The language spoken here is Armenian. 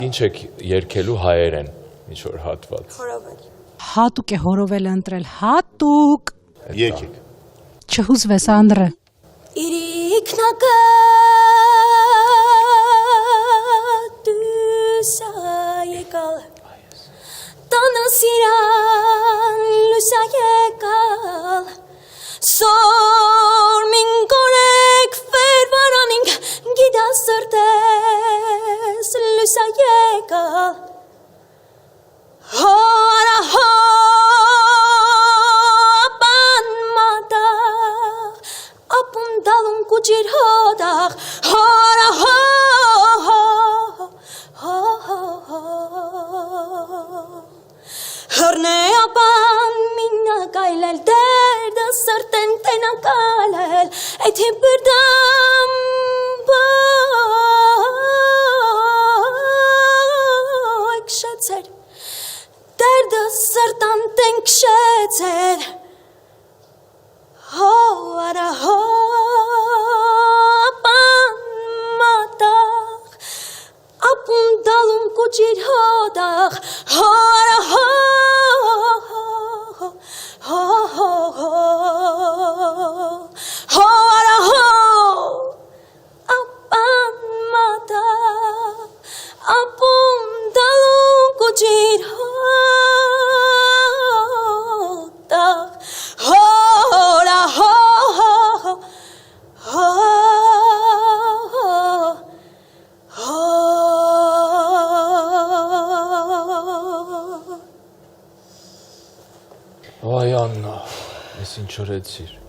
Ինչ եք երգելու հայերեն, ինչ-որ հատված։ Հորովել։ Հատուկ է հորովելը ընտրել, հատուկ։ Եկեք։ Չհուզվես Անդրե։ Իրիկնակը դուսա եկալ Տանը սիրան լուսա եկալ Սոր մին կորեք վերվարանինք գիդա սրտես լուսա եկալ Հորա հոպան մատաղ ապուն դալուն կուջիր հոտաղ Հորա Հրնե ապան մինա կայլել դերդը սրտեն տենա կալել Էթի բրդամ բոյք շեցեր Դերդը սրտան տեն կշեցեր Հորա հոպան մատաղ ապուն դալուն կուջիր հոտաղ Հորա հորա ապան մատաղ ապուն դալուն կուջիր հոտաղ Հորա Այ Աննա, ես ինչ օրեցիր։